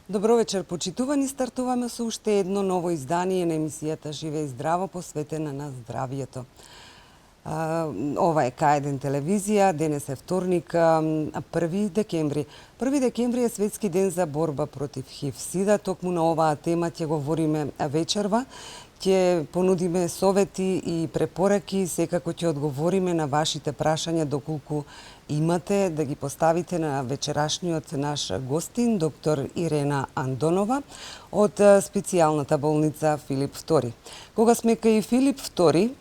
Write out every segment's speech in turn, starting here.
Добро вечер, почитувани. Стартуваме со уште едно ново издание на емисијата Живе и здраво, посветена на здравието. Ова е К1 телевизија, денес е вторник, 1 декември. 1 декември е светски ден за борба против ХИВ-СИДА. Токму на оваа тема ќе говориме вечерва. Ќе понудиме совети и препораки, секако ќе одговориме на вашите прашања доколку имате да ги поставите на вечерашниот наш гостин, доктор Ирена Андонова од специјалната болница Филип II. Кога сме кај Филип II,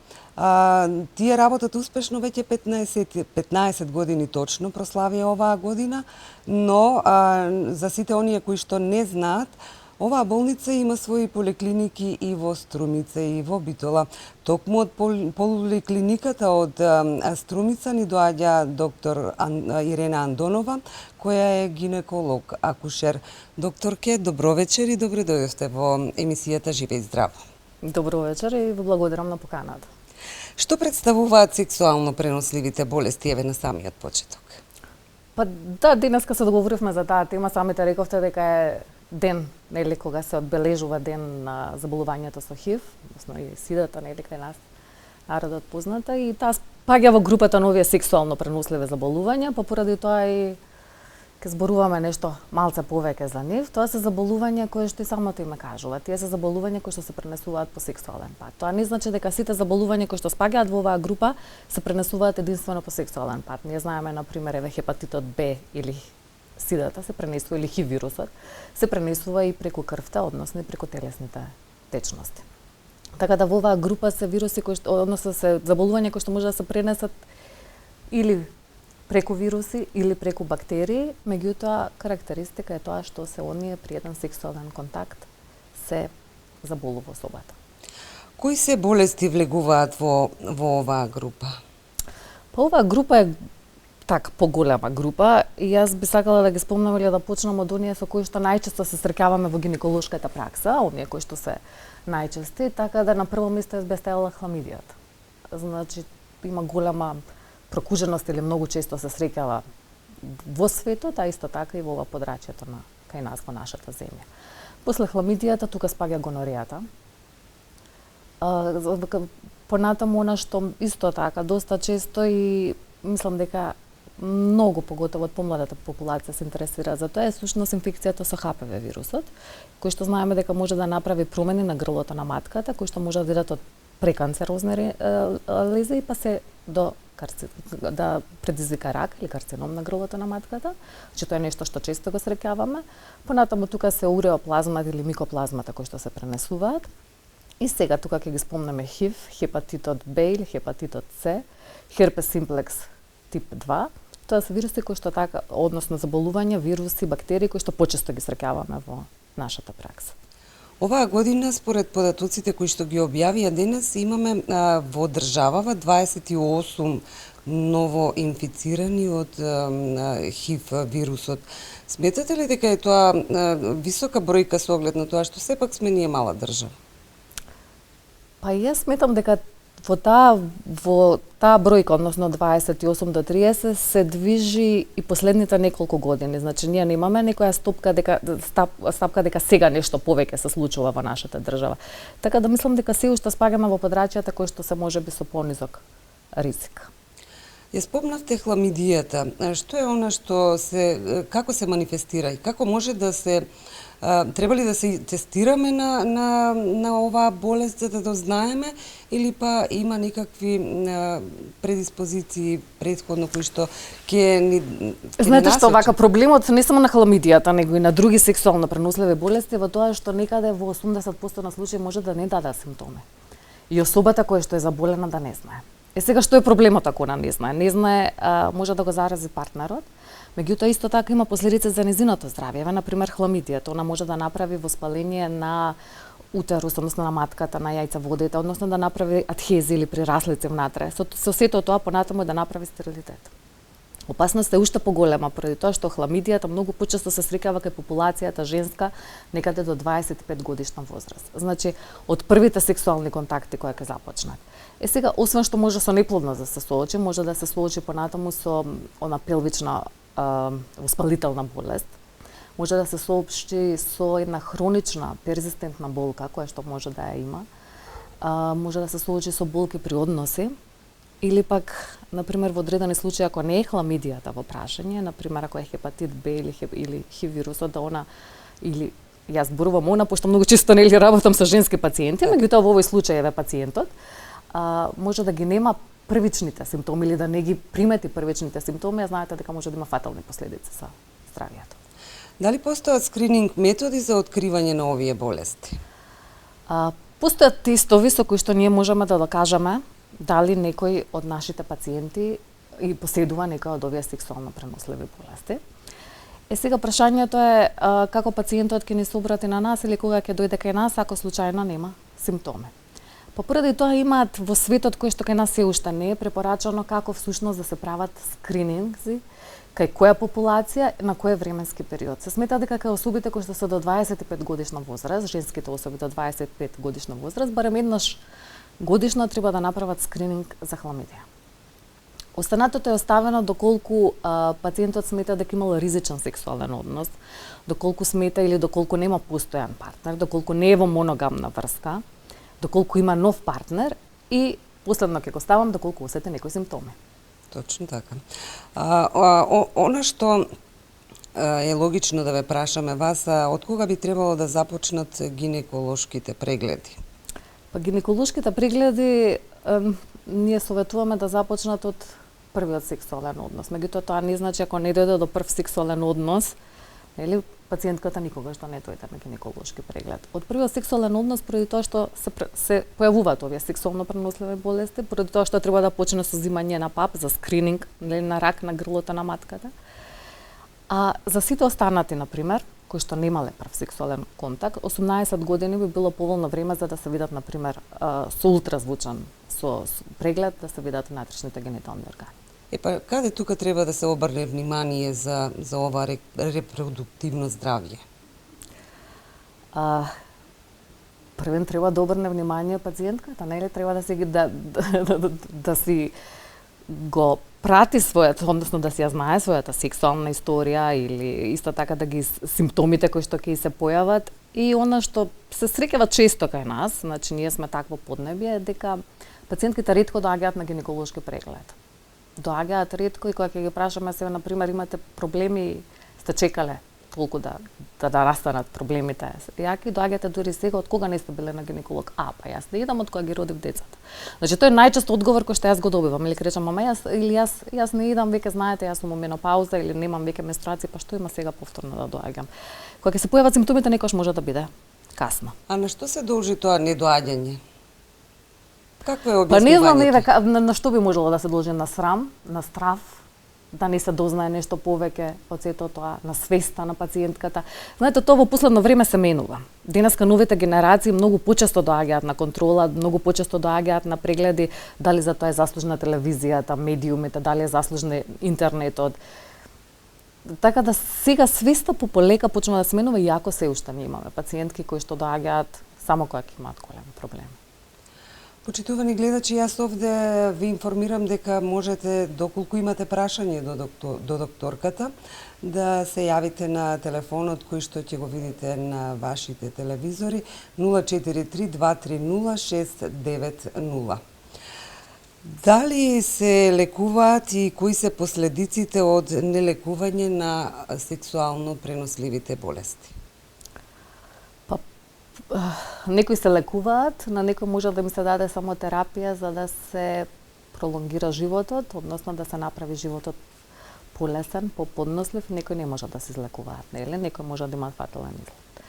тие работат успешно веќе 15 години точно прославија оваа година, но за сите оние кои што не знаат, оваа болница има своји поликлиники и во Струмица и во Битола. Токму од поликлиниката од Струмица ни доаѓа доктор Ирена Андонова, која е гинеколог, акушер. Докторке, добро вечер и добре дојдовте во емисијата Живе и здраво. Добро вечер и ви благодарам на поканата. Што представуваат сексуално преносливите болести, еве на самиот почеток? Па да, денеска се договоривме за таа тема, самите рековте дека е ден, нели, кога се одбележува ден на заболувањето со ХИВ, односно и сидата, нели, кај нас народот позната, и таа спаѓа во групата на овие сексуално преносливи заболувања, па поради тоа и ке зборуваме нешто малце повеќе за нив. Тоа се заболувања кои што и самото име кажува. Тие се заболувања кои што се пренесуваат по сексуален пат. Тоа не значи дека сите заболувања кои што спаѓаат во оваа група се пренесуваат единствено по сексуален пат. Ние знаеме, например, еве хепатитот Б или сидата се пренесува, или ХИВ вирусот се пренесува и преку крвта, односно и преку телесните течности. Така да во оваа група се вируси кои што, односно се заболувања кои што може да се пренесат или преку вируси или преку бактерии, меѓутоа карактеристика е тоа што се оние при еден сексуален контакт се заболува особата. Кои се болести влегуваат во оваа група? Па оваа група е поголема група и јас би сакала да ги спомнам или да почнам од оние со кои што најчесто се среќаваме во гинеколошката пракса, оние кои што се најчести, така да на прво место е ставила хламидијата. Значи има голема прокуженост или многу често се среќава во светот, а исто така и во ова подрачјето на кај нас во нашата земја. После хламидијата тука спаѓа гонорејата. Понатаму она што исто така доста често и мислам дека многу поготово од помладата популација се интересира за тоа е сушност инфекцијата со ХПВ вирусот, кој што знаеме дека може да направи промени на грлото на матката, кои што може да бидат од преканцерозни лезии па се до да предизвика рак или карцином на грлото на матката, че тоа е нешто што често го среќаваме. Понатаму тука се уреоплазмата или микоплазмата кои што се пренесуваат. И сега тука ќе ги спомнеме ХИВ, хепатитот Б или хепатитот С, херпес симплекс тип 2. Тоа се вируси кои што така, односно заболувања, вируси, бактерии кои што почесто ги среќаваме во нашата пракса. Оваа година, според податоците кои што ги објавија денес, имаме во државава 28 ново инфицирани од ХИВ вирусот. Сметате ли дека е тоа висока бројка со оглед на тоа што сепак сме ние мала држава? Па јас сметам дека во таа бројка, односно 28 до 30, се движи и последните неколку години. Значи, ние немаме некоја стапка дека сега нешто повеќе се случува во нашата држава. Така да мислам дека се уште спаѓаме во подрачјата кои што се можеби со понизок ризик. Ја спомнавте хламидијата. Што е она што како се манифестира и како може да се треба ли да се тестираме на оваа болест за да дознаеме или па има некакви предиспозиции претходно кои што ќе ни Знаете што, вака проблемот не само на хламидијата, него и на други сексуално преносливи болести во тоа што некаде во 80% на случаи може да не даде симптоми. И особата која што е заболена да не знае. Сега што е проблемот ако она не знае? Не знае, може да го зарази партнерот. Меѓутоа исто така има последици за незиното здравје. Например, хламидијата, она може да направи воспаление на утерус, односно на матката, на јајцеводите, односно да направи адхезија или прираслици внатре. Со сето тоа понатаму да направи стерилитет. Опасноста е уште поголема поради тоа што хламидијата многу почесто се среќава кај популацијата женска некаде до 25 годишна возраст. Значи, од првите сексуални контакти кои ќе започнат. Сега, освен што може со неплодност да се соочи, може да се соочи понатаму со она пелвична воспалителна болест, може да се соопшти со една хронична, перзистентна болка, која што може да ја има. Може да се соочи со болки при односи, или пак, например, во одредени случаи, ако не е хламидијата во прашање, например, ако е хепатит Б или хив вирусот, да она, или јас зборувам она, пошто многу често нели работам со женски пациенти, меѓутоа во овој случај е пациентот, може да ги нема првичните симптоми или да не ги примети првичните симптоми, а знаете дека може да има фатални последици за здравието. Дали постојат скрининг методи за откривање на овие болести? Постојат тестови со кои што ние можеме да докажеме дали некој од нашите пациенти и поседува некоја од овие сексуално преносливи болести. Сега прашањето е како пациентот ќе ни се обрати на нас или кога ќе дојде кај нас ако случајно нема симптоми. Поради тоа имаат во светот кој што кај нас се уште не е препорачано како всушност да се прават скрининзи кај која популација на кој временски период. Се смета дека кај особите кои што се до 25 годишна возраст, женските особи до 25 годишна возраст, барем еднаш годишно треба да направат скрининг за хламидија. Останатото е оставено доколку пациентот смета дека имал ризичен сексуален однос, доколку смета или доколку нема постојан партнер, доколку не е во моногамна врска, доколку има нов партнер и последно ќе го ставам доколку осети некои симптоми. Точно така. Она што е логично да ве прашаме вас, од кога би требало да започнат гинеколошките прегледи? Па гинеколошките прегледи ние советуваме да започнат од првиот сексуален однос. Меѓутоа тоа не значи ако не дојде до прв сексуален однос, нели пациентката никогаш да не дојде на гинеколошки преглед. Од првиот сексуален однос поради тоа што се појавуваат овие сексуално преносливи болести, поради тоа што треба да почне со земање на пап за скрининг, нели на рак на грлото на матката. А за сите останати, например, кои што немале прв сексуален контакт, 18 години би било поволно време за да се видат, например, со ултразвучен со преглед, да се видат внатрешните генитални органи. Каде тука треба да се обрне внимание за ова репродуктивно здравје? Првен треба да обрне внимание пациентката, нели треба да си да си го прати својата, односно да си ја знае својата сексуална историја или исто така да ги симптомите кои што ќе се појават и она што се среќава често кај нас, значи ние сме такво поднебје, дека пациентките ретко доаѓаат на гинеколошки преглед. Доаѓаат ретко и кога ќе ги прашаме се, например, имате проблеми, сте чекале толку да настанат проблемите. Јаки доаѓате дури сега, од кога не сте биле на гинеколог? Па јас не идам од кога ги родив децата. Значи тој е најчест одговор кој што јас го добивам, или речам, мама јас не идам, веќе знаете, јас сум во менопауза или немам веќе менструација, па што има сега повторно да доаѓам? Кога ќе се појават симптомите, некогаш може да биде касно. А на што се должи тоа недоаѓање? Какво е објаснувањето? Па не знам на што би можело да се должи, на срам, на страф, да не се дознае нешто повеќе од сето тоа, на свеста на пациентката. Знаете, тоа во последно време се менува. Денеска новите генерации многу почесто доаѓаат на контрола, многу почесто доаѓаат на прегледи, дали за тоа е заслужна телевизијата, медиумите, дали е заслужен интернетот. Така да сега свеста полека почнува да се менува, иако се уште не имаме пациентки кои што доаѓаат само кога ќе имаат големи проблеми. Почитувани гледачи, јас овде ви информирам дека можете, доколку имате прашање до докторката, да се јавите на телефонот кој што ќе го видите на вашите телевизори 043 230 690. Дали се лекуваат и кои се последиците од нелекување на сексуално преносливите болести? Некои се лекуваат, на некој може да им се даде само терапија за да се пролонгира животот, односно да се направи животот полесен, поподнослив, некои не може да се излекуваат, нели? Некои може да имаат фатален излет.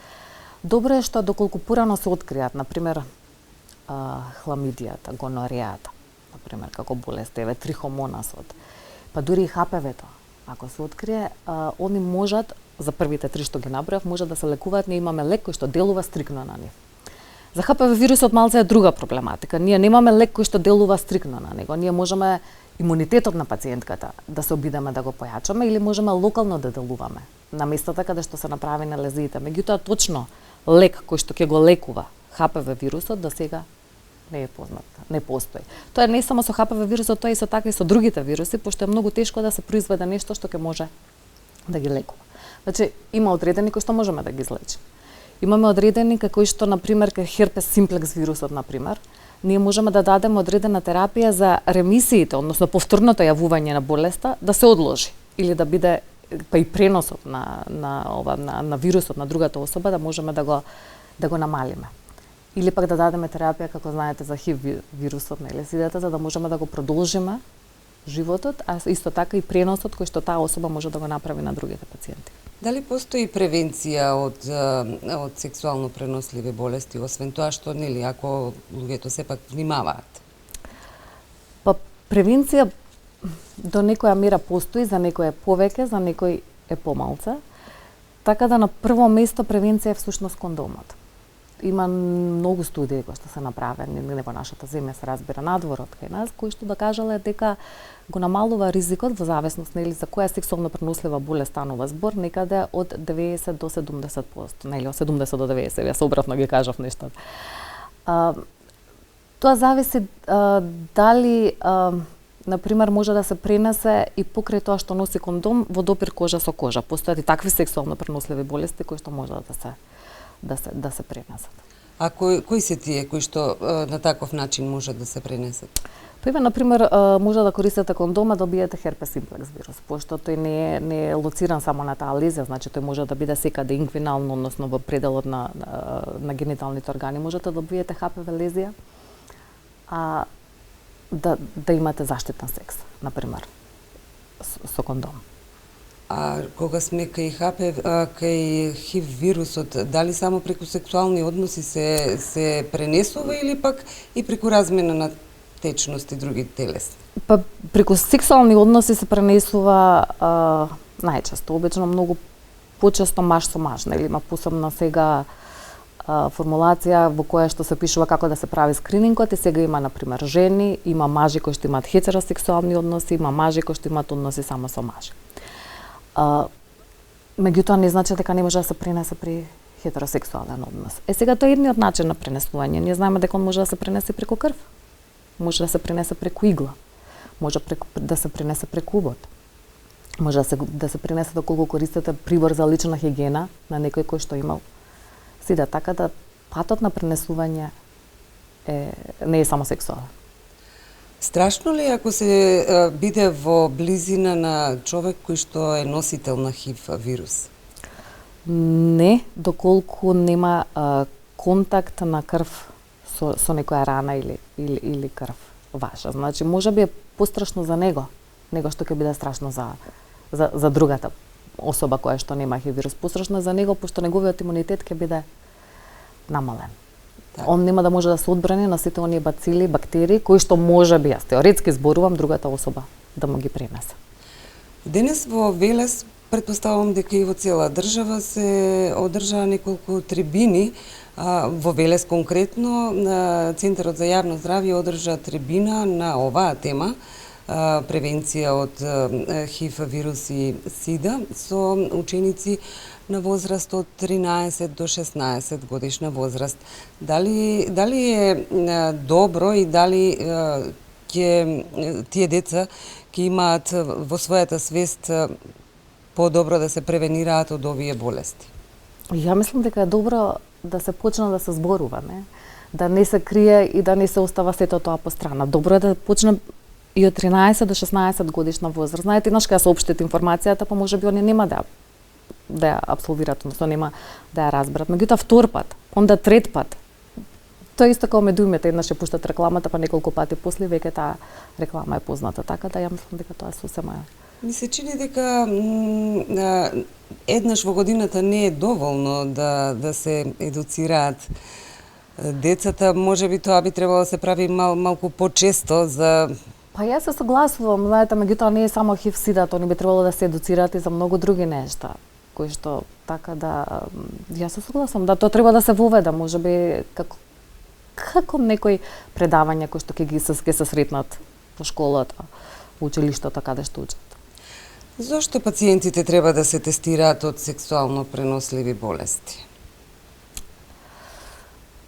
Добро е што доколку порано се откријат, например, хламидијата, гонорејата, например, како болест, трихомонасот, па дури и ХПВ-то, ако се открие, они можат, за првите три што ги набројав, може да се лекуваат, ние имаме лек кој што делува стрикно на нив. За ХПВ вирусот малце е друга проблематика. Ние немаме лек кој што делува стрикно на него. Ние можеме имунитетот на пациентката да се обидеме да го појачаме или можеме локално да делуваме на местата каде што се направи на лезиите. Меѓутоа точно лек кој што ќе го лекува ХПВ вирусот до сега не е познат, не постои. Тоа не само со ХПВ вирусот, тоа е исто така и со другите вируси, пошто е многу тешко да се произведе нешто што ќе може да ги лекува. Значи, има одредени кои што можеме да ги излечиме. Имаме одредени кои што, например, кај херпес симплекс вирусот, например, ние можеме да дадеме одредена терапија за ремисиите, односно повторното јавување на болеста, да се одложи или да биде па и преносот на вирусот на другата особа да можеме да го намалиме. Или пак да дадеме терапија, како знаете, за ХИВ вирусот, нели, сидата, за да можеме да го продолжиме животот, а исто така и преносот кој што таа особа може да го направи на другите пациенти. Дали постои превенција од сексуално преносливи болести, освен тоа што, нели, ако луѓето сепак внимаваат? Па превенција до некоја мера постои, за некој е повеќе, за некој е помалце. Така да на прво место превенција е всушност кондомот. Има многу студии кои што се направени не во нашата земја, се разбира надвор од кај нас, кои што докажале дека го намалува ризикот во зависност нели за која сексуално пренослива болест станува збор, некаде од 90 до 70%, нели од 70 до 90, јас обратно ги кажав нештата. Тоа зависи дали например може да се пренесе и покрај тоа што носи кондом во допир кожа со кожа. Постојат и такви сексуално преносливи болести кои што може да се пренесат. А кои се тие кои што на таков начин може да се пренесат? Па има, например, може да користите кондома да добиете херпес симплекс вирус, пошто тој не е лоциран само на таа лезија, значи тој може да биде секаде инквинално, односно во пределот на гениталните органи. Можете да добиете ХПВ лезија, а да имате заштитен секс, например, со кондом. А кога сме кај ХИВ вирусот, дали само преку сексуални односи се пренесува или пак и преку размена на течности и други телесни? Па преку сексуални односи се пренесува најчесто, обично многу почесто маж со маж, нели има посебна сега формулација во која што се пишува како да се прави скринингот и сега има например жени, има мажи кои што имаат хетеросексуални односи, има мажи кои што имаат односи само со мажи. Меѓутоа не значи дека не може да се пренесе при хетеросексуален однос. Сега тоа е едниот начин на пренесување. Ние знаеме дека он може да се пренесе преку крв. Може да се пренесе преку игла. Може да се пренесе преку убот. Може да се пренесе доколку користите прибор за лична хигиена на некој кој што имал сида, така да патот на пренесување не е само сексуален. Страшно ли ако се биде во близина на човек кој што е носител на ХИВ вирус? Не, доколку нема контакт на крв со некоја рана или крв ваша. Значи, може би е пострашно за него што ќе биде страшно за другата особа која што нема ХИВ вирус. Пострашно за него, пошто неговиот имунитет ќе биде намален. Так. Он нема да може да се одбрани на сите оние бацили, бактерии, кои што може би, јас теоретски зборувам, другата особа да му ги пренесе. Денес во Велес, претпоставувам дека и во цела држава се одржаа неколку трибини. Во Велес конкретно, Центарот за јавно здравје одржа трибина на оваа тема, превенција од ХИВ вирус и СИДА со ученици на возраст од 13 до 16 годишна возраст. Дали е добро и дали тие деца ќе имаат во својата свест подобро да се превенираат од овие болести? Ја мислам дека е добро да се почне да се зборува, не? Да не се крие и да не се остава сето тоа по страна. Добро е да почне и од 13 до 16 годишна возраст. Знаете, еднаш кога се општите информацијата, па можеби они нема да ја апсолвираат, односно нема да ја разберат. Меѓутоа втор пат, онда трет пат. Тоа исто како медиумите, еднаш ја пуштат рекламата, па неколку пати после веќе таа реклама е позната, така да ја мислам дека тоа е сосема. Ми се чини дека еднаш во годината не е доволно да се едуцираат децата. Можеби тоа би требало да се прави малку почесто за... Па јас се согласувам, знаете, меѓутоа не е само ХИВ СИДА, они би требало да се едуцираат и за многу други нешта, кои што така да јас се согласувам да тоа треба да се воведе, можеби како некои предавања кои што ќе се сретнат во школата, во училиштето каде што учат. Зошто пациентите треба да се тестираат од сексуално преносливи болести?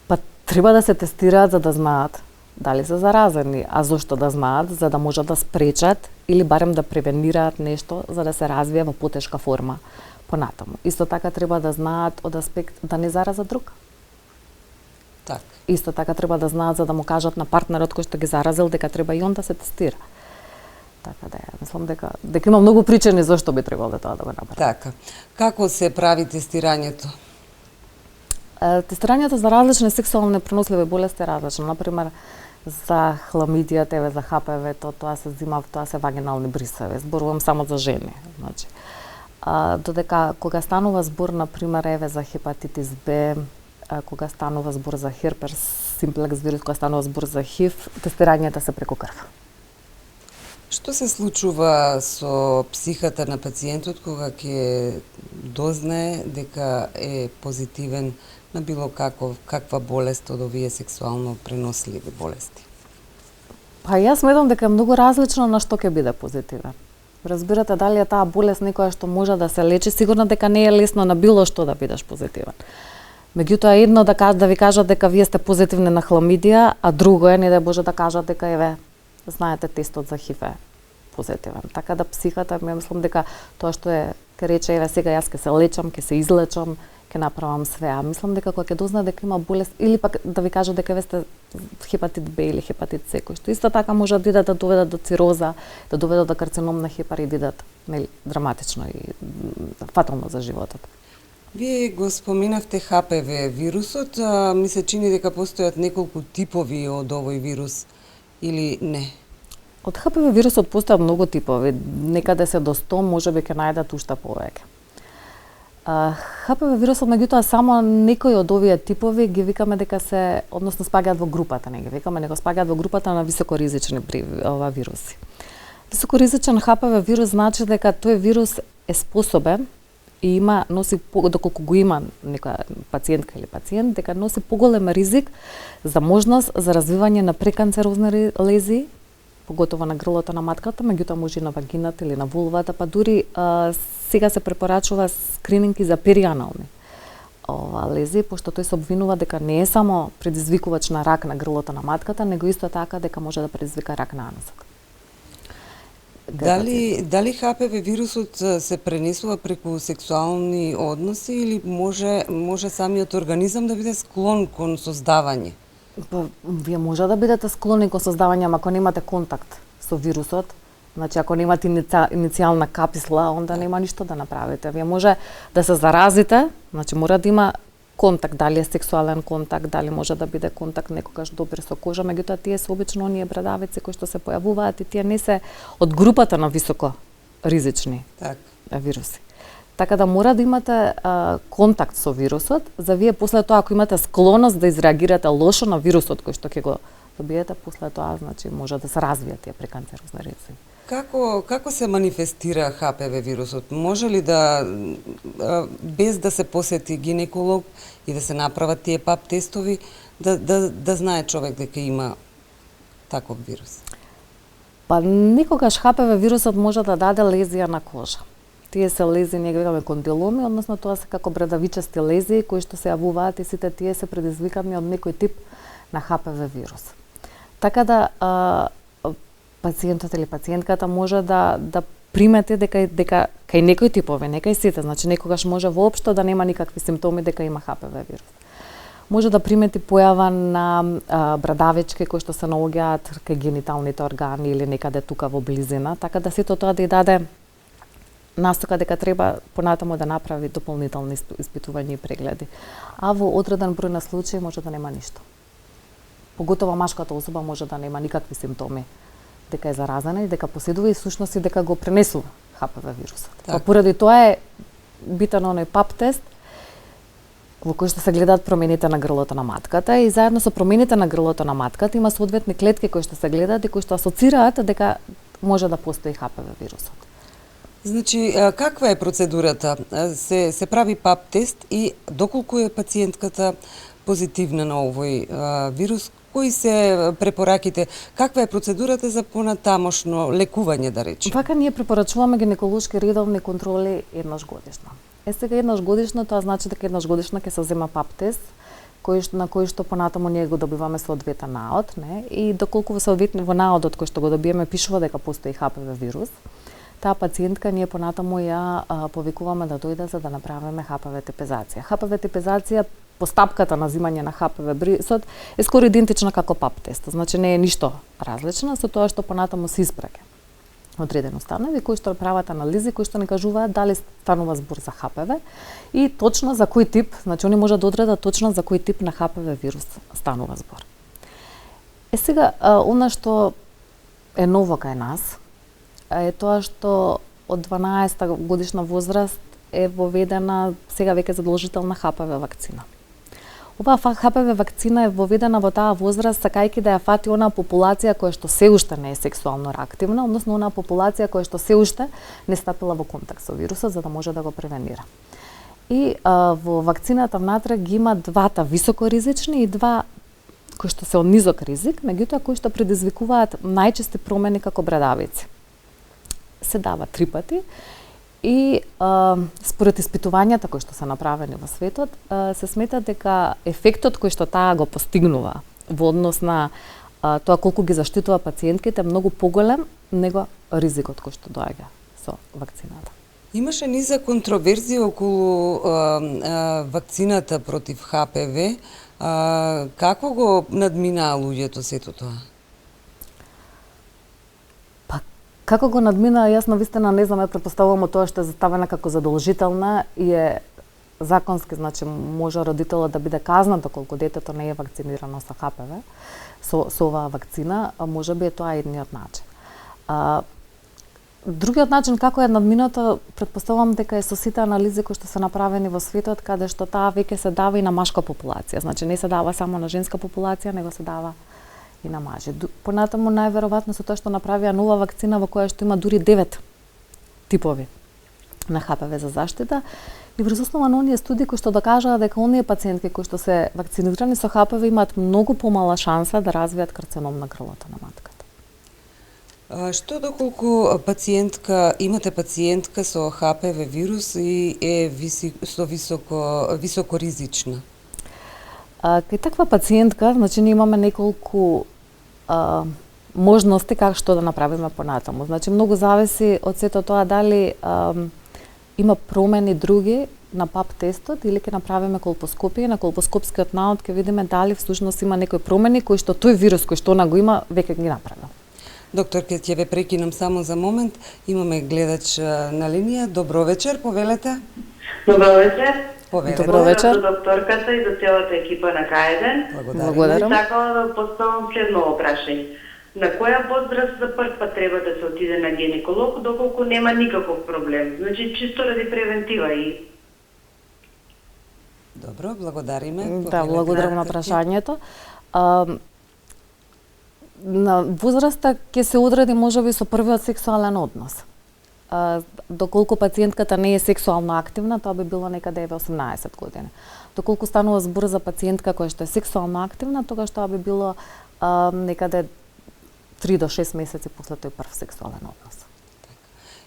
Па треба да се тестираат за да знаат дали се заразени, а зошто да знаат, за да можат да спречат или барем да превенираат нешто за да се развие во потешка форма понатаму. Исто така треба да знаат од аспект да не заразат друг. Так. Исто така треба да знаат за да му кажат на партнерот кој што ги заразил дека треба и он да се тестира. Така да мислам дека има многу причини зашто би требало тоа да го направи. Така. Како се прави тестирањето? Тестирањето за различни сексуално непреносливи болести е различно. Например, за хламидијата, за ХПВ, тоа се зима, тоа се вагинални брисеви. Зборувам само за жени. Значи, додека кога станува збор, например, за хепатитис Б, кога станува збор за херпес симплекс вирус, кога станува збор за ХИВ, тестирањата се преку крв. Што се случува со психата на пациентот кога ќе дознае дека е позитивен на било каква болест од овие сексуално преносливи болести? Па јас сметам дека е многу различно на што ќе биде позитивен. Разбирате, дали е таа болест некоја што може да се лечи, сигурно дека не е лесно на било што да бидеш позитивен. Меѓутоа едно да ви кажат дека вие сте позитивни на хламидија, а друго е не да Боже да кажат дека еве знаете тестот за ХИВ е позитивен. Така да психата, мислам дека тоа што е ке рече еве сега јас ќе се лечам, ќе се излечам, ќе направам све, а мислам дека кога ќе дознае дека има болест или пак да ви кажат дека ве сте хепатит Б или хепатит С, кој што исто така може да доведат до цироза, да доведат до карцином на хепаридидот, нели драматично и фатално за животот. Вие го споменавте ХПВ вирусот, ми се чини дека постојат неколку типови од овој вирус или не? Од ХПВ вирусот постојат многу типови, некаде се до 100, можеби ќе најдат уште повеќе. ХПВ вирусот, меѓутоа, само некои од овие типови ги викаме дека се, односно спагаат во групата, не ги викаме, него спагаат во групата на високоризични вируси. Високоризичен ХПВ вирус значи дека тој вирус е способен и носи, доколку го има некоја пациентка или пациент, дека носи поголем ризик за можност за развивање на преканцерозни лезии, поготово на грлото на матката, меѓутоа може и на вагината или на вулвата, па дури сега се препорачува скрининг и за перианални лезии, пошто тој се обвинува дека не е само предизвикувач на рак на грлото на матката, него исто така дека може да предизвика рак на анусот. Дали ХПВ вирусот се пренесува преку сексуални односи или може самиот организам да биде склон кон создавање? Вие може да бидете склони кон создавање, ама ако немате контакт со вирусот, значи ако немате иницијална капсула, онда нема ништо да направите. Вие може да се заразите, значи мора да има контакт, дали е сексуален контакт, дали може да биде контакт некогаш допир со кожа, меѓутоа тие се обично оние брадавици кои што се појавуваат и тие не се од групата на високо ризични вируси. Така да мора да имате контакт со вирусот, за вие после тоа ако имате склоност да изреагирате лошо на вирусот кој што ќе го добиете, после тоа значи може да се развијат тие преканцерозни лезии. Како се манифестира ХПВ вирусот? Може ли да без да се посети гинеколог и да се направат тие пап тестови да знае човек дека има таков вирус? Па никогаш ХПВ вирусот може да даде лезија на кожа. Тие се лезии, ние ги викаме кондиломи, односно тоа се како брадавичасти лезии кои што се јавуваат и сите тие се предизвикани од некој тип на ХПВ вирус. Така да пациентот или пациентката може да примети дека кај некои типови, не кај сите, значи некогаш може воопшто да нема никакви симптоми дека има ХПВ вирус. Може да примети појава на брадавички кои што се наоѓаат кај гениталните органи или некаде тука во близина, така да сето тоа да ја даде настока дека треба понатаму да направи дополнителни испитувања и прегледи. А во одреден број на случаи може да нема ништо. Поготово машката особа може да нема никакви симптоми дека е заразена и дека поседува и всушност и дека го пренесува ХПВ вирусот. Па поради тоа е битен оној пап тест во кој што се гледаат промените на грлото на матката и заедно со промените на грлото на матката има соодветни клетки кои што се гледаат и кои што асоцираат дека може да постои ХПВ вирусот. Значи, каква е процедурата? Се прави пап тест и доколку е пациентката позитивна на овој вирус, кои се препораките? Каква е процедурата за понатамошно лекување, да речем? Вака ние препорачуваме гинеколошки редовни контроли еднаш годишно. Сега еднаш годишно, тоа значи дека еднаш годишно ќе се зема пап тест, на кој што понатаму ние го добиваме соодветен наод, не? И доколку во наодот кој што го добиеме пишува дека постои HPV вирус, таа пациентка ние понатаму ја повикуваме да дојде за да направиме HPV тепезација. HPV тепезација, постапката на земање на HPV вирусот е скоро идентична како ПАП тест, значи не е ништо различно со тоа што понатаму се испраќа одредени установи кои што прават анализи, кои што ни кажуваат дали станува збор за HPV и точно за кој тип, значи они можат да одредат точно за кој тип на HPV вирус станува збор. Сега, она што е ново кај нас е тоа што од 12 годишна возраст е воведена сега веќе задолжителна HPV вакцина. Оваа HPV вакцина е воведена во таа возраст сакајќи да ја фати онаа популација која што се уште не е сексуално активна, односно онаа популација која што се уште не стапила во контакт со вирусот за да може да го превенира. И во вакцината внатре ги има двата високоризични и два кои што се од низок ризик, меѓутоа кои што предизвикуваат најчести промени како брадавици. Се дава 3 пати и според испитувањата кои што се направени во светот, се смета дека ефектот кој што таа го постигнува во однос на тоа колку ги заштитува пациентките е многу поголем него ризикот кој што доаѓа со вакцината. Имаше низа контроверзија околу вакцината против HPV. Како го надминаа луѓето сето тоа? Како го надмина, јас навистина не знам, претпоставувам тоа што е заставена како задолжителна и е законски, значи може родителот да биде казнат доколку детето не е вакцинирано со HPV, со оваа вакцина, можеби е тоа едниот начин. Другиот начин како е надминато, претпоставувам дека е со сите анализи кои што се направени во светот, каде што таа веќе се дава и на машка популација, значи не се дава само на женска популација, него се дава и на мажи. Понатаму најверојатно со тоа што направија нова вакцина во која што има дури 9 типови на HPV за заштита и врз основа на оние студии кои што докажаа дека оние пациентки кои што се вакцинирани со HPV имаат многу помала шанса да развијат карцином на грлото на матката. Што доколку имате пациентка со HPV вирус и е високоризична? Кај таква пациентка, значи ние имаме неколку можности како што да направиме понатаму. Значи многу зависи од сето тоа дали има промени други на ПАП тестот или ќе направиме колпоскопија, на колпоскопскиот наод ќе видиме дали всушност има некои промени кои што тој вирус кој што она го има веќе ги направил. Докторке, ќе ве прекинам само за момент. Имаме гледач на линија. Добро вечер, повелете. Добро вечер. Повелете. Добро вечер. До докторката и до целата екипа на К1. Благодарам. Сакала да поставам следно прашање. На која возраст за прв пат треба да се отиде на гинеколог, доколку нема никаков проблем? Значи, чисто ради превентива и... Добро, благодариме. Да, благодарам на прашањето. На возраста ќе се одреди можеби со првиот сексуален однос. Доколку пациентката не е сексуално активна, тоа би било некаде во 18 години. Доколку станува збор за пациентка која што е сексуално активна, тогаш тоа би било некаде 3 до 6 месеци после тој прв сексуален однос.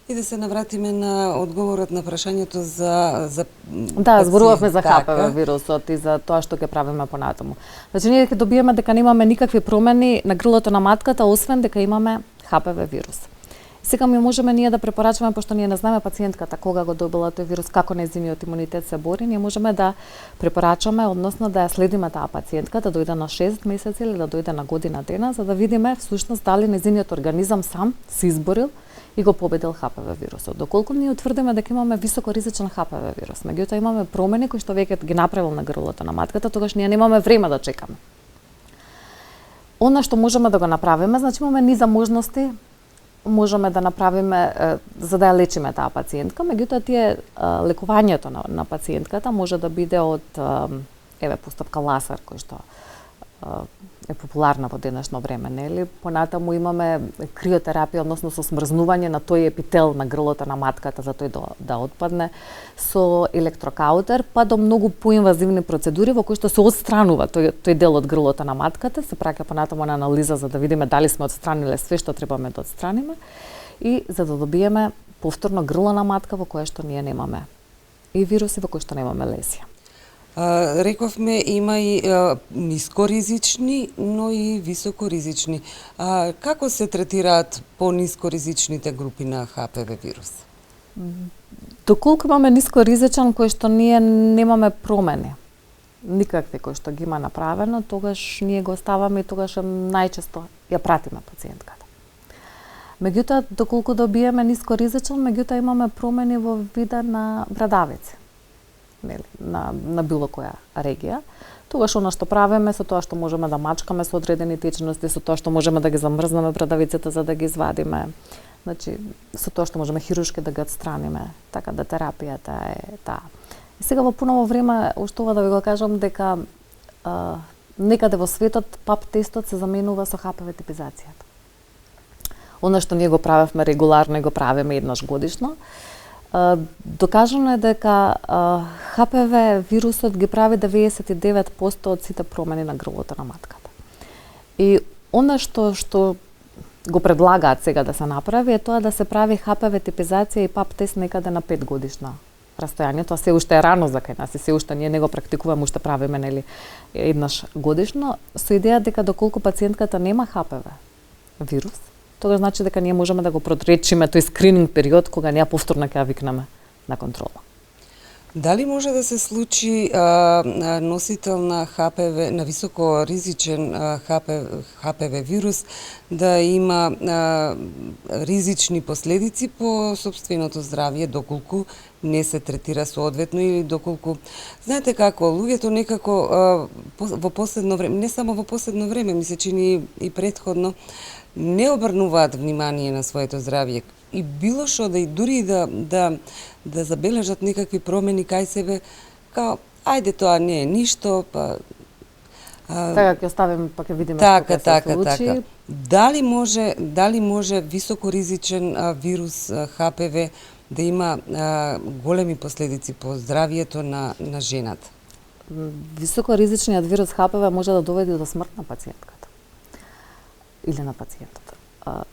И да се навратиме на одговорот на прашањето за Да, зборувавме за HPV вирусот и за тоа што ќе правиме понатаму. Значи ние ќе добиеме дека немаме никакви промени на грлото на матката, освен дека имаме HPV вирус. Сега ми можеме ние да препорачаме, пошто ние не знаеме пациентката кога го добила тој вирус, како нејзиниот имунитет се бори, ние можеме да препорачаме, односно да ја следиме таа пациентка, да дојде на 6 месеци или да дојде на година дена, за да видиме всушност дали нејзиниот организам сам се изборил и го победил HPV вирусот. Доколку ние утврдиме дека имаме високоризичен HPV вирус, меѓутоа имаме промени кои што веќе ги направил на грлото на матката, тогаш ние немаме време да чекаме. Она што можеме да го направиме, значи имаме низа можности, можеме да направиме за да ја лечиме таа пациентка, меѓутоа тие лекувањето на пациентката може да биде од постапка лазер кој што е популарна во денешно време, нели? Понатаму имаме криотерапија, односно со смрзнување на тој епител на грлото на матката за тој да отпадне, со електрокаутер, па до многу поинвазивни процедури во кои што се отстранува тој дел од грлото на матката, се праќа понатаму на анализа за да видиме дали сме отстраниле све што требаме да отстраниме и за да добиеме повторно грло на матка во кое што ние немаме и вируси во кои што немаме лесија. Рековме има и нискоризични, но и високоризични. Како се третираат по-нискоризичните групи на ХПВ вирус? Доколку имаме нискоризичен кој што ние немаме промени, никакви кои што ги има направено, тогаш ние го оставаме и тогаш најчесто ја пратиме пациентката. Меѓутоа, доколку добиеме нискоризичен, меѓутоа имаме промени во вида на брадавици, нели, на било која регија. Тогаш она што правиме со тоа што можеме да мачкаме со одредени течности, со тоа што можеме да ги замрзнеме брадавиците за да ги извадиме. Значи, со тоа што можеме хируршки да ги отстраниме, така да терапијата е таа. И сега во поново време, уште ова да ви го кажам, дека некаде во светот ПАП тестот се заменува со ХПВ типизацијата. Она што ние го правевме регуларно и го правиме еднаш годишно, докажано е дека ХПВ вирусот ги прави 99% од сите промени на грлото на матката. И она што го предлагаат сега да се направи е тоа да се прави ХПВ типизација и ПАП тест некаде на 5 годишна растојание. Тоа се уште е рано за кај нас и се уште ние не го практикуваме, уште правиме нели еднаш годишно, со идеја дека доколку пациентката нема ХПВ вирус, тоа значи дека ние можеме да го протречиме тој скрининг период кога ние повторно ќе ја викнеме на контрола. Дали може да се случи носител на ХПВ, на високоризичен ХПВ вирус, да има ризични последици по собственото здравје, доколку не се третира соодветно или доколку... Знаете како, луѓето некако во последно време, не само во последно време, ми се чини и претходно, не обрнуваат внимание на своето здравје и било што да и дури да забележат некакви промени кај себе, као ајде тоа не е ништо, па Така ќе оставиме па ќе видиме така, што ќе се случи. така. Дали може високоризичен вирус ХПВ да има големи последици по здравјето на жената? Високоризичниот вирус ХПВ може да доведе до смрт на пациентката или на пациентот.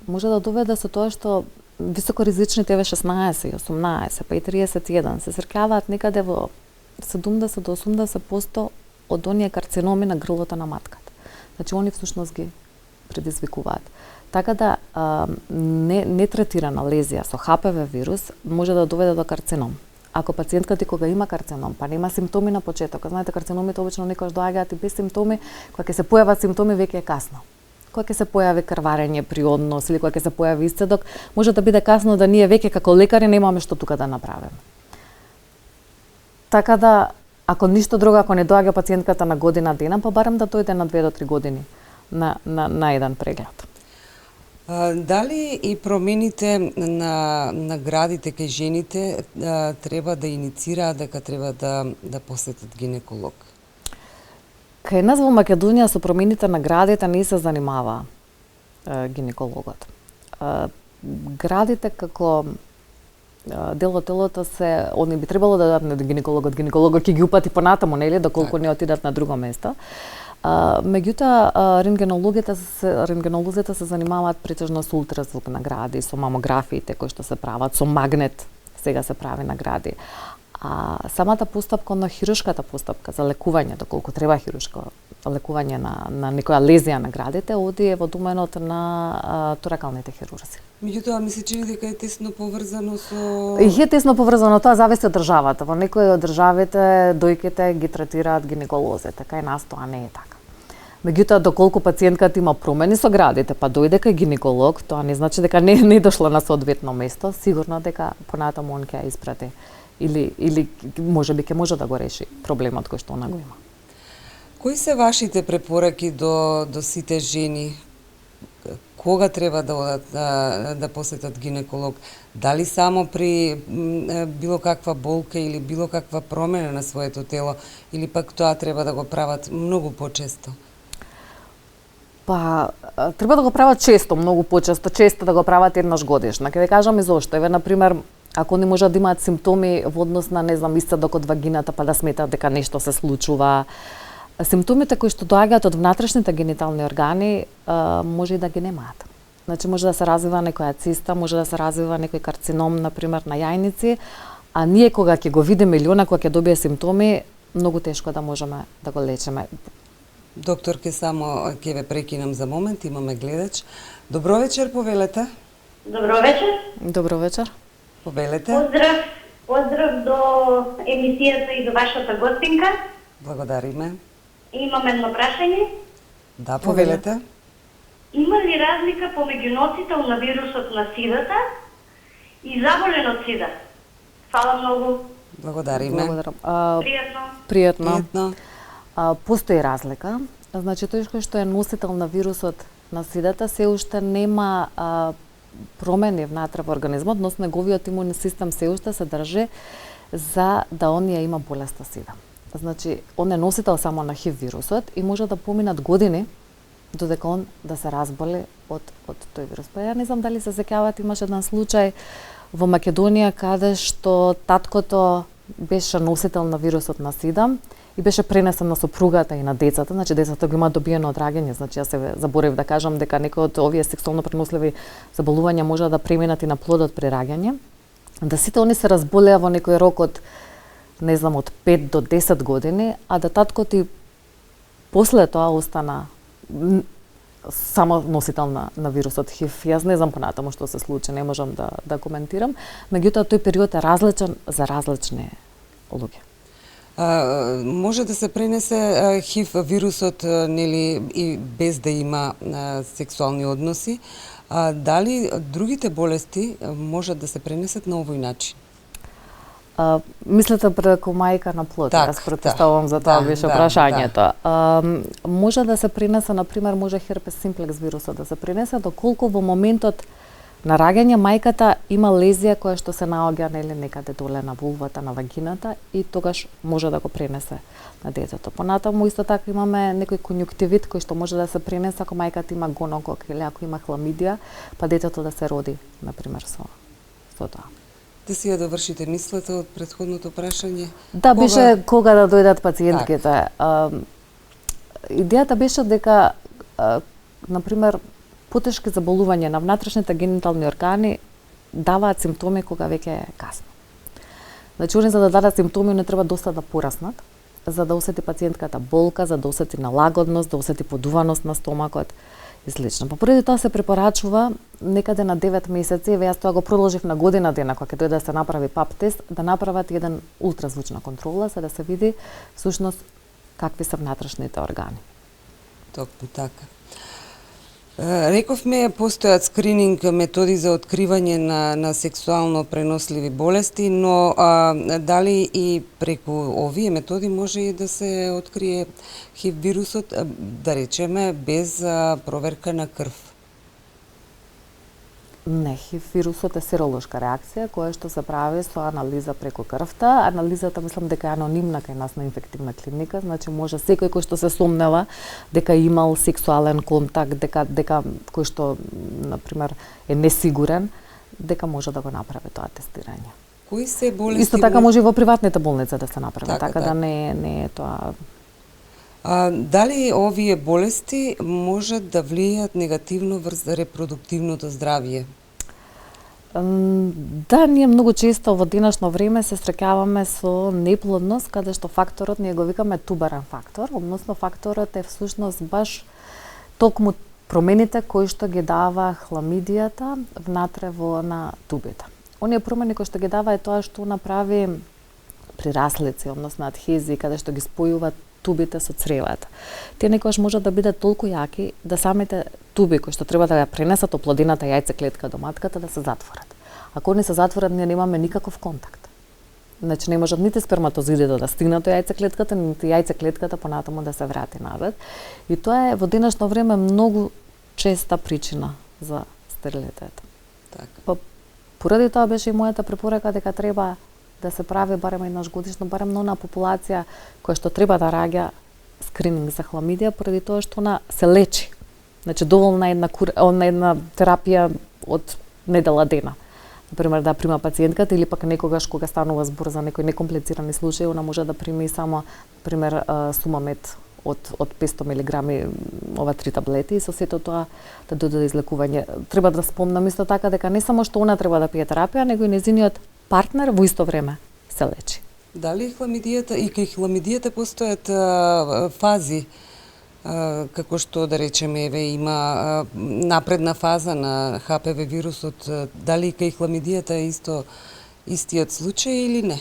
Може да доведе со тоа што високоризичните V16, 18, па и 31 се срекаваат некаде во 70 до 80% од оние карциноми на грлото на матката. Значи, они всушност ги предизвикуваат. Така да нетретирана лезија со ХПВ вирус може да доведе до карцином. Ако пациентката кога има карцином, па нема симптоми на почеток, знаете, карциномите обично некогаш доаѓаат и без симптоми, кога ќе се појават симптоми веќе е касно. Кога ќе се појави крварење при однос или кога ќе се појави исцедок, може да биде касно да ние веќе како лекари немаме што тука да направиме. Така да, ако ништо друго, ако не доаѓа пациентката на година дена, па барем да дојде на 2 до 3 години на еден преглед. Дали и промените на градите кај жените треба да иницираат дека треба да посетат гинеколог? Кај нас во Македонија со промените на градите не се занимава гинекологот. Градите како дел од телото се, они би требало да дадат на гинекологот. Гинекологот ќе ги упати понатаму, нели, доколку не отидат на друго место. Меѓутоа, рентгенолозите се занимаваат претежно со ултразвук на гради, со мамографиите кои што се прават, со магнет сега се прави на гради. А самата постапка, на хируршката постапка за лекување, доколку треба хируршко лекување на некоја лезија на градите, оди е во доменот на торакалните хирурзи. Меѓутоа, ми се чини дека е тесно поврзано со... Е тесно поврзано, тоа зависи од државата. Во некои од државите дојките ги третираат гинеколозите, кај нас тоа не е така. Меѓутоа, доколку пациентката има промени со градите, па дојде кај гинеколог, тоа не значи дека не дошла на соодветно место, сигурно дека понатаму он ќе ја испрати или можеби ќе може да го реши проблемот кој што она го има. Кои се вашите препораки до сите жени? Кога треба да одат да посетат гинеколог? Дали само при било каква болка или било каква промена на своето тело, или пак тоа треба да го прават многу почесто? Па, треба да го прават често, многу почесто, често да го прават еднаш годишно. Ќе ви кажам и зошто. Еве, например, ако не можат да имаат симптоми во однос на, не знам, исцедок од вагината, па да сметаат дека нешто се случува. Симптомите кои што доаѓаат од внатрешните генитални органи, може и да ги немаат. Значи, може да се развива некоја циста, може да се развива некој карцином, например, на јајници, а ние кога ќе го видиме или она кога ќе добие симптоми, многу тешко да можеме да го лечиме. Доктор, ќе ве прекинам за момент, имаме гледач. Добро вечер, повелете. Добро вечер. Добро вечер. Повелете. Поздрав до емисијата и до вашата гостинка. Благодариме. Имам едно прашање. Да, повелете. Има ли разлика помеѓу носител на вирусот на сидата и заболен од сида? Фала многу. Благодариме. Благодарам. Пријатно. Пријатно. Постои разлика. Значи, тој што е носител на вирусот на сидата се уште нема промени внатре во организмот, односно неговиот имунен систем се уште се држи за да он ја има болеста сида. Значи, он е носител само на ХИВ вирусот и може да поминат години додека он да се разболи од тој вирус. Па ја не знам дали се сеќавате, имаше еден случај во Македонија каде што таткото беше носител на вирусот на сида и беше пренесен на сопругата и на децата, значи децата го имаат добиено од раѓање, значи јас се заборев да кажам дека некои од овие сексуално преносливи заболувања може да преминат и на плодот при раѓање. Да сите они се разболеа во некој рок од не знам од 5 до 10 години, а да таткото и после тоа остана само носител на вирусот ХИВ. Јас не знам понатаму што се случи, не можам да коментирам. Меѓутоа тој период е различен за различни луѓе. Може да се пренесе ХИВ вирусот нели и без да има сексуални односи. Дали другите болести можат да се пренесат на овој начин? Мислите преку мајка на плод, јас претпоставувам за тоа беше прашањето. Може да се пренесе, например, може херпес симплекс вирусот да се пренесе, доколку во моментот на раѓање мајката има лезија која што се наоѓа нели некаде доле на вулвата, на вагината и тогаш може да го пренесе на детето. Понатаму исто така имаме некој конјуктивит кој што може да се пренесе ако мајката има гонокок или ако има хламидија, па детето да се роди, например, со тоа. Да си ја довршите мислата од претходното прашање? Да, беше кога да дојдат пациентките. Идејата беше дека, например, потешки заболувања на внатрешните генитални органи даваат симптоми кога веќе е касно. Значи, они за да дадат симптоми, не треба доста да пораснат, за да осети пациентката болка, за да осети налагодност, да осети подуваност на стомакот и слично. Па пред тоа се препорачува некаде на 9 месеци, еве јас тоа го продолжив на година дена кога ќе дојде да се направи ПАП тест, да направат еден ултразвучна контрола за да се види всушност какви се внатрешните органи. Токму така. Рековме, постојат скрининг методи за откривање на сексуално преносливи болести, но дали и преку овие методи може и да се открие ХИВ вирусот, да речеме, без проверка на крв? Не, ХИВ вирусот е серолошка реакција која што се прави со анализа преку крвта. Анализата мислам дека е анонимна кај нас на инфективна клиника, значи може секој кој што се сомнева дека имал сексуален контакт, дека кој што на пример е несигурен, дека може да го направи тоа тестирање. Кои се болести? Исто така може и во приватните болници да се направи, така да не е тоа. Дали овие болести можат да влијаат негативно врз репродуктивното здравје? Да, ние многу често во денешно време се среќаваме со неплодност, каде што факторот ние го викаме туберен фактор, односно факторот е всушност баш токму промените кои што ги дава хламидијата внатре на тубите. Оние промени кои што ги дава е тоа што направи прираслици, односно адхезии, каде што ги спојуваат тубите со цревата. Тие некогаш можат да бидат толку јаки да самите туби кои што треба да ја пренесат оплодената јајцеклетка до матката да се затворат. Ако не се затворат, ние немаме никаков контакт. Значи не можат нити сперматозидите да стигнат до јајцеклетката, нити јајцеклетката понатаму да се врати назад. И тоа е во денешно време многу честа причина за стерилитет. Така. Поради тоа беше и мојата препорака дека треба да се прави барем еднаш годишно, барем на онаа популација која што треба да раѓа скрининг за хламидија, поради тоа што она се лечи. Значи доволна една терапија од недела дена. Например, да прима пациентката или пак некогаш кога станува збор за некои некомплицирани случаи, она може да прими само, например, сумамет од 500 милиграми ова 3 таблети и со сето тоа да дојде до излекување. Треба да спомнам исто така дека не само што она треба да пие терапија, него и нејзиниот партнер во исто време се лечи. Дали хламидијата и кај хламидијата постојат фази, како што да речеме еве има напредна фаза на ХПВ вирусот, дали кај хламидијата е истиот случај или не?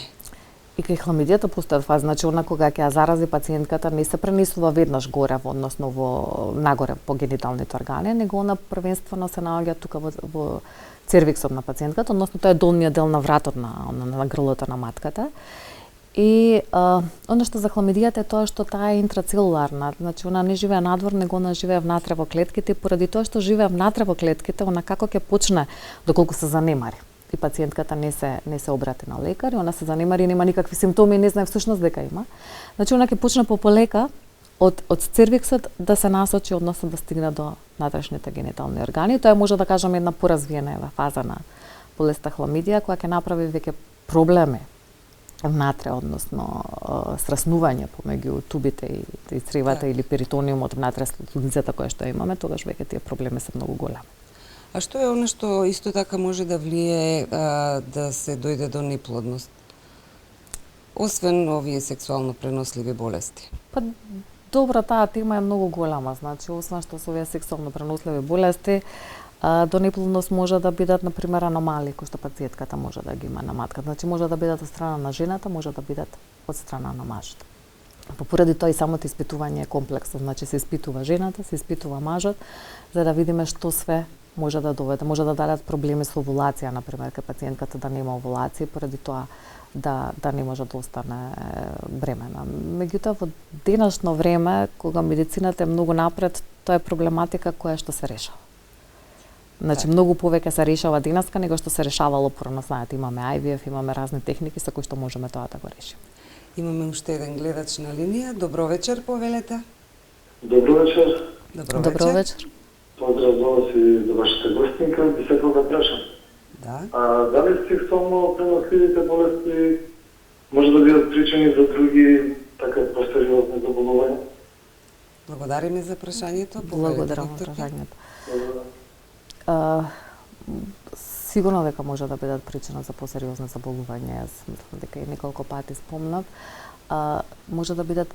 И кај хламидијата постојат фази, значи она кога ќе ја зарази пациентката не се пренесува веднаш горе, односно во нагоре по гениталните органи, него она првенствено се наоѓа тука во цервиксот на пациентката, односно тоа е долниот дел на вратот на грлото на матката. И оно што за хламидијата е тоа што таа е интрацелуларна, значи она не живее надвор, него она живее внатре во клетките, и поради тоа што живее внатре во клетките, она како ќе почне доколку се занемари. И пациентката не се обрати на лекар, и она се занемари, нема никакви симптоми, не знае всушност дека има. Значи она ќе почне полека од цервиксот да се насочи, односно да стигне до натрешните генитални органи. Тоа е, може да кажеме, една поразвиена фаза на болеста хламидија, која ќе направи веќе проблеми внатре, односно сраснување помеѓу тубите и цревата или перитониумот внатре слузницата која што имаме, тогаш веќе тие проблеми се многу големи. А што е она што исто така може да влие да се дојде до неплодност? Освен овие сексуално преносливи болести. Па добро, таа тема е многу голема, значи освен што се овие сексуално преносливи болести, до неплодност може да бидат, например, аномалии кои што пациентката може да ги има на матката. Значи може да бидат од страна на жената, може да бидат од страна на мажот. Поради тоа и самото испитување е комплексно, значи се испитува жената, се испитува мажот, за да видиме што све може да доведе. Може да дадат проблеми со овулација, например, кај пациентката да нема овулација, поради тоа да не може да остане бремена. Меѓутоа, во денешно време, кога медицината е многу напред, тоа е проблематика која што се решава. Значи, многу повеќе се решава денеска него што се решавало порано. Знаете, имаме IVF, имаме разни техники со кои што можеме тоа да го решиме. Имаме уште еден гледач на линија. Добро вечер, повелете. Добро вечер. Добро вечер. Поздрав за вас и за вашата гостинка. Би сакал да прашам. Да. Дали сексуално преносливите болести може да бидат причини за други така посериозни заболувања? Благодариме за прашањето. Благодарам за прашањето. Сигурно дека може да бидат причина за посериозни заболувања. Јас мислам дека и неколку пати спомнав. Може да бидат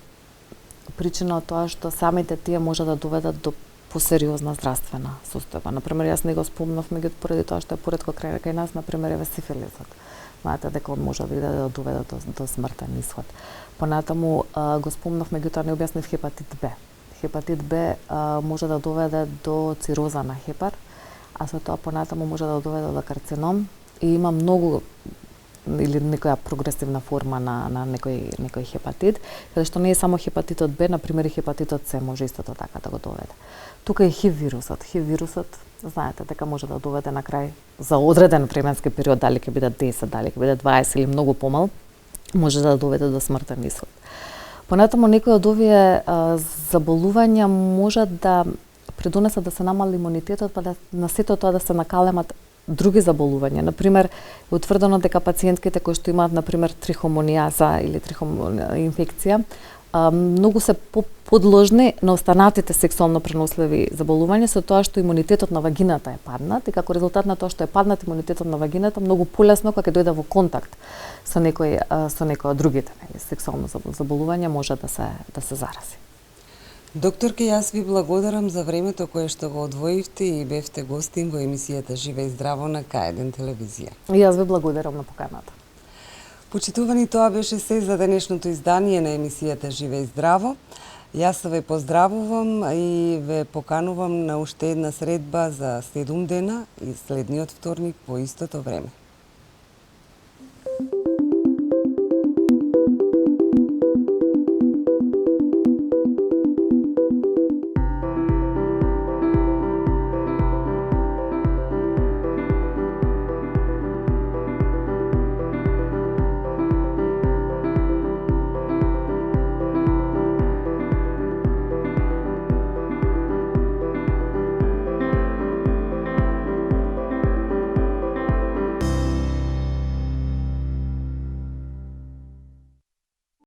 причина од тоа што самите тие може да доведат до посериозна здравствена состојба. Например, јас не го спомнав, меѓутоа поради тоа што е поретко кај нас, например, еве сифилисот. Знаете дека он може да доведе до смртен исход. Понатаму го спомнав, меѓутоа не објаснив хепатит Б. Хепатит Б може да доведе до цироза на хепар, а со тоа понатаму може да доведе до карцином и има многу или некоја прогресивна форма на некој хепатит, каде што не е само хепатитот Б, например и хепатитот С може истото така да го доведе. Тука е ХИВ вирусот. ХИВ вирусот, знаете, дека може да доведе на крај за одреден временски период, дали ќе биде 10, дали ќе биде 20 или многу помал, може да доведе до смртен исход. Понатаму некои од овие заболувања може да придонесат да се намали имунитетот, па да на сето тоа да се накалемат други заболувања. Например, е утврдено дека пациентките кои што имаат, например, трихомонијаза или инфекција, многу се подложни на останатите сексуално преносливи заболувања со тоа што имунитетот на вагината е паднат и како резултат на тоа што е паднат имунитетот на вагината, многу полесно кога ќе дојде во контакт со некој од другите сексуално заболувања може да се зарази. Докторке, јас ви благодарам за времето кое што го одвоивте и бевте гостин во емисијата Живе и здраво на К1 телевизија. И јас ви благодарам на поканата. Почитувани, тоа беше се за денешното издание на емисијата Живе и здраво. Јас ве поздравувам и ве поканувам на уште една средба за 7 дена и следниот вторник по истото време.